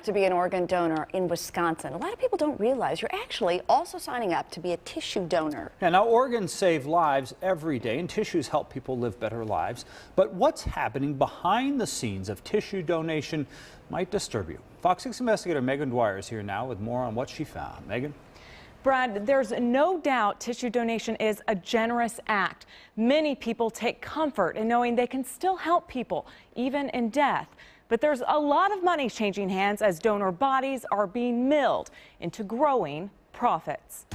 To be an organ donor in Wisconsin. A lot of people don't realize you're actually also signing up to be a tissue donor. Yeah, now organs save lives every day and tissues help people live better lives. But what's happening behind the scenes of tissue donation might disturb you. Fox 6 investigator Megan Dwyer is here now with more on what she found. Megan? Brad, there's no doubt tissue donation is a generous act. Many people take comfort in knowing they can still help people, even in death. But there's a lot of money changing hands as donor bodies are being milled into growing profits.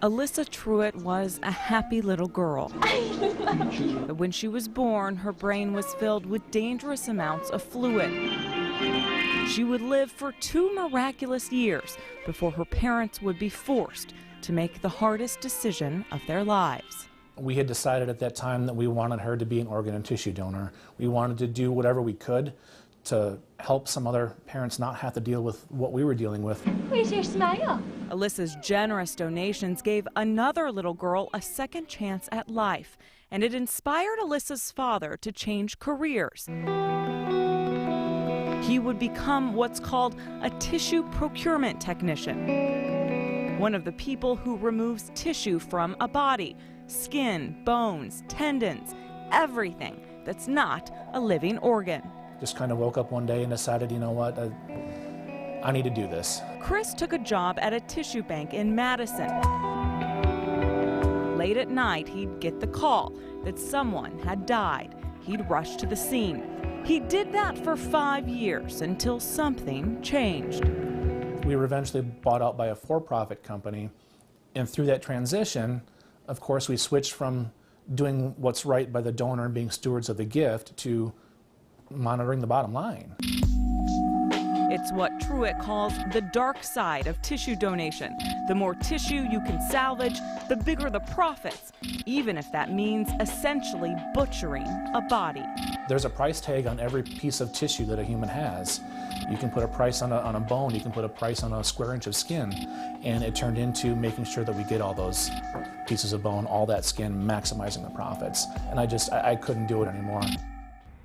Alyssa Truitt was a happy little girl. But when she was born, her brain was filled with dangerous amounts of fluid. She would live for 2 miraculous years before her parents would be forced to make the hardest decision of their lives. We had decided at that time that we wanted her to be an organ and tissue donor. We wanted to do whatever we could to help some other parents not have to deal with what we were dealing with. Where's your smile? Alyssa's generous donations gave another little girl a second chance at life, and it inspired Alyssa's father to change careers. He would become what's called a tissue procurement technician, one of the people who removes tissue from a body. Skin, bones, tendons, everything that's not a living organ. Just kind of woke up one day and decided, you know what, I need to do this. Chris took a job at a tissue bank in Madison. Late at night, he'd get the call that someone had died. He'd rush to the scene. He did that for 5 years until something changed. We were eventually bought out by a for-profit company, and through that transition, of course, we switched from doing what's right by the donor and being stewards of the gift to monitoring the bottom line. It's what Truitt calls the dark side of tissue donation. The more tissue you can salvage, the bigger the profits, even if that means essentially butchering a body. There's a price tag on every piece of tissue that a human has. You can put a price on a bone, you can put a price on a square inch of skin, and it turned into making sure that we get all those pieces of bone, all that skin, maximizing the profits. And I couldn't do it anymore.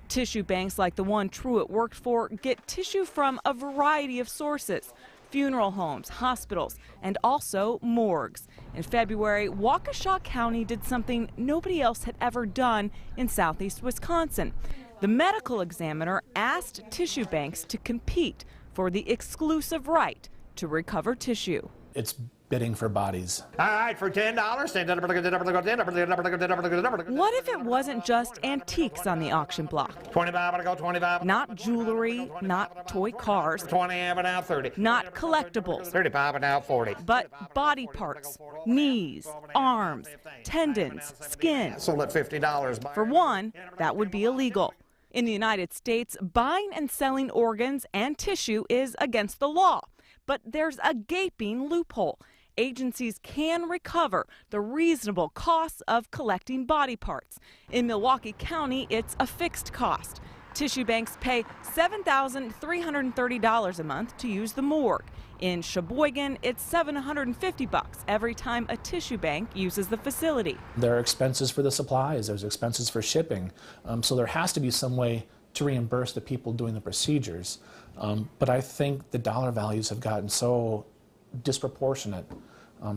Tissue banks like the one Truitt worked for get tissue from a variety of sources: funeral homes, hospitals, and also morgues. In February, Waukesha County did something nobody else had ever done in southeast Wisconsin. The medical examiner asked tissue banks to compete for the exclusive right to recover tissue. It's bidding for bodies. All right, for $10. What if it wasn't just antiques on the auction block? 25, I go 25. Not jewelry, not toy cars, 20, and out 30. not collectibles, 35, and out 40. but body parts, knees, arms, tendons, skin. Sold at $50. For one, that would be illegal. In the United States, buying and selling organs and tissue is against the law. But there's a gaping loophole. Agencies can recover the reasonable costs of collecting body parts. In Milwaukee County, it's a fixed cost. Tissue banks pay $7,330 a month to use the morgue. In Sheboygan, it's $750 every time a tissue bank uses the facility. There are expenses for the supplies, there's expenses for shipping, so there has to be some way to reimburse the people doing the procedures. But I think the dollar values have gotten so disproportionate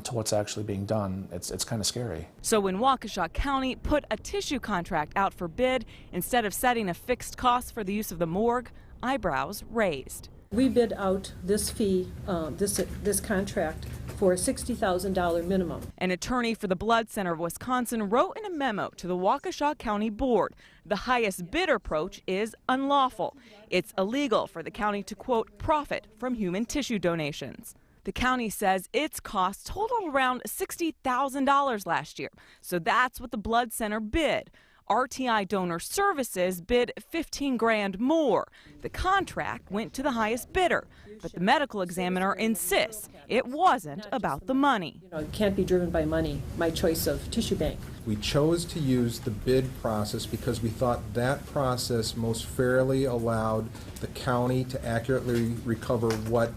to what's actually being done. It's kind of scary. So when Waukesha County put a tissue contract out for bid, instead of setting a fixed cost for the use of the morgue, eyebrows raised. We bid out this fee, this contract, for a $60,000 minimum. An attorney for the Blood Center of Wisconsin wrote in a memo to the Waukesha County Board, the highest bid approach is unlawful. It's illegal for the county to, quote, profit from human tissue donations. The county says its costs totaled around $60,000 last year, so that's what the Blood Center bid. RTI Donor Services bid $15 grand more. The contract went to the highest bidder, but the medical examiner insists it wasn't about the money. It can't be driven by money, my choice of tissue bank. We chose to use the bid process because we thought that process most fairly allowed the county to accurately recover what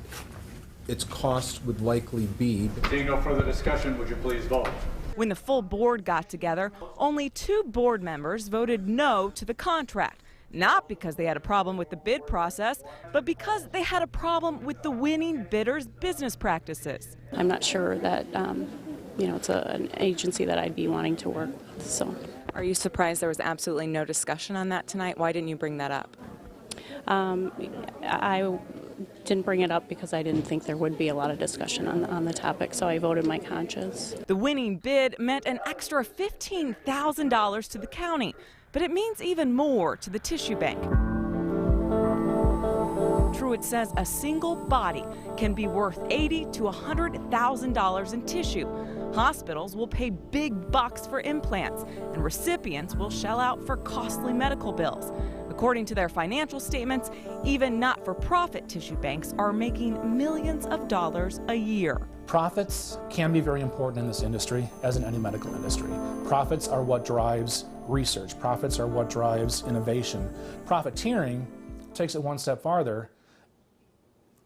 its costs would likely be. Seeing no further discussion, would you please vote? When the full board got together, only 2 board members voted no to the contract. not because they had a problem with the bid process, but because they had a problem with the winning bidder's business practices. I'm not sure that, it's an agency that I'd be wanting to work with, so. Are you surprised there was absolutely no discussion on that tonight? Why didn't you bring that up? I didn't bring it up because I didn't think there would be a lot of discussion on the topic, so I voted my conscience. The winning bid meant an extra $15,000 to the county, but it means even more to the tissue bank. Truitt says a single body can be worth $80,000 to $100,000 in tissue. Hospitals will pay big bucks for implants, and recipients will shell out for costly medical bills. According to their financial statements, even not-for-profit tissue banks are making millions of dollars a year. Profits can be very important in this industry, as in any medical industry. Profits are what drives research. Profits are what drives innovation. Profiteering takes it one step farther.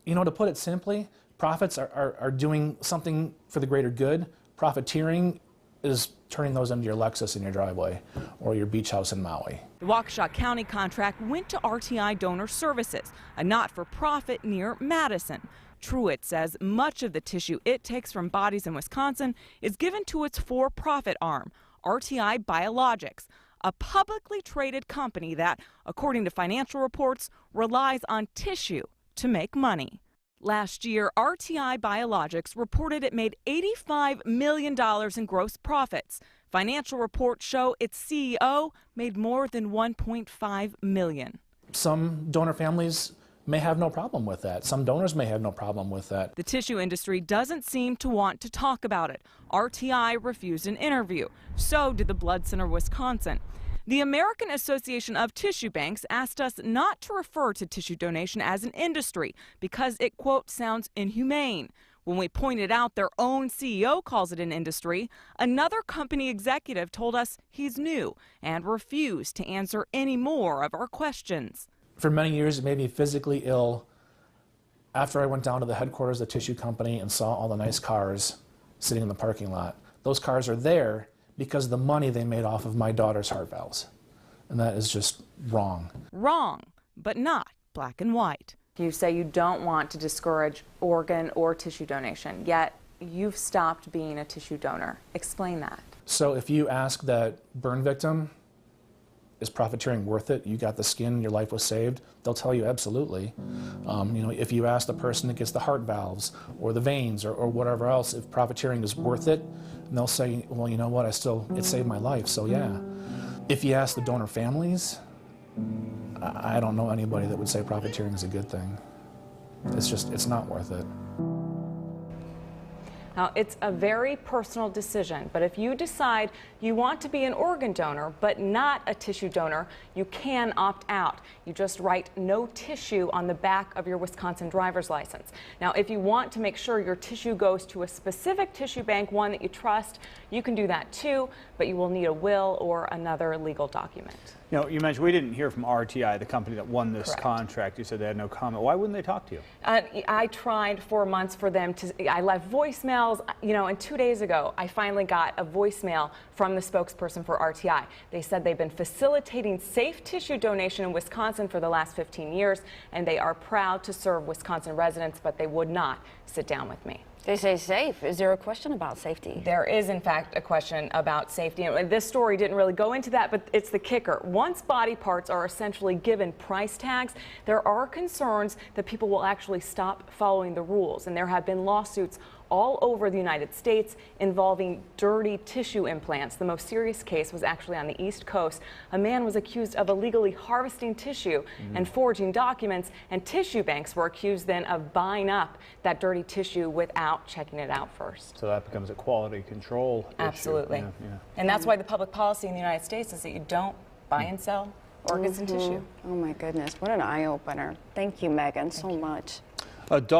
To put it simply, profits are doing something for the greater good. Profiteering is turning those into your Lexus in your driveway or your beach house in Maui. The Waukesha County contract went to RTI Donor Services, a not-for-profit near Madison. Truitt says much of the tissue it takes from bodies in Wisconsin is given to its for-profit arm, RTI Biologics, a publicly traded company that, according to financial reports, relies on tissue to make money. Last year, RTI Biologics reported it made $85 million in gross profits. Financial reports show its CEO made more than $1.5 million. Some donor families may have no problem with that. Some donors may have no problem with that. The tissue industry doesn't seem to want to talk about it. RTI refused an interview. So did the Blood Center of Wisconsin. The American Association of Tissue Banks asked us not to refer to tissue donation as an industry because it, quote, sounds inhumane. When we pointed out their own CEO calls it an industry, another company executive told us he's new and refused to answer any more of our questions. For many years, it made me physically ill after I went down to the headquarters of the tissue company and saw all the nice cars sitting in the parking lot. Those cars are there because of the money they made off of my daughter's heart valves. And that is just wrong. Wrong, but not black and white. You say you don't want to discourage organ or tissue donation, yet you've stopped being a tissue donor. Explain that. So if you ask that burn victim, is profiteering worth it? You got the skin, your life was saved. They'll tell you absolutely. If you ask the person that gets the heart valves or the veins or whatever else, if profiteering is worth it, and they'll say, well, you know what, it saved my life, so yeah. If you ask the donor families, I don't know anybody that would say profiteering is a good thing. It's not worth it. Now, it's a very personal decision, but if you decide you want to be an organ donor but not a tissue donor, you can opt out. You just write no tissue on the back of your Wisconsin driver's license. Now, if you want to make sure your tissue goes to a specific tissue bank, one that you trust, you can do that too, but you will need a will or another legal document. You mentioned we didn't hear from RTI, the company that won this Correct. contract. You said they had no comment. Why wouldn't they talk to you? I tried for months for them to, I left voicemails, and 2 days ago, I finally got a voicemail from the spokesperson for RTI. They said they've been facilitating safe tissue donation in Wisconsin for the last 15 years, and they are proud to serve Wisconsin residents, but they would not sit down with me. They say safe. Is there a question about safety? There is, in fact, a question about safety. And this story didn't really go into that, but it's the kicker. Once body parts are essentially given price tags, there are concerns that people will actually stop following the rules. And there have been lawsuits all over the United States involving dirty tissue implants. The most serious case was actually on the East Coast. A man was accused of illegally harvesting tissue and forging documents, and tissue banks were accused then of buying up that dirty tissue without checking it out first. So that becomes a quality control issue. Absolutely. Yeah. And that's why the public policy in the United States is that you don't buy and sell organs and tissue. Oh my goodness, what an eye-opener. Thank you, Megan, so much. A dog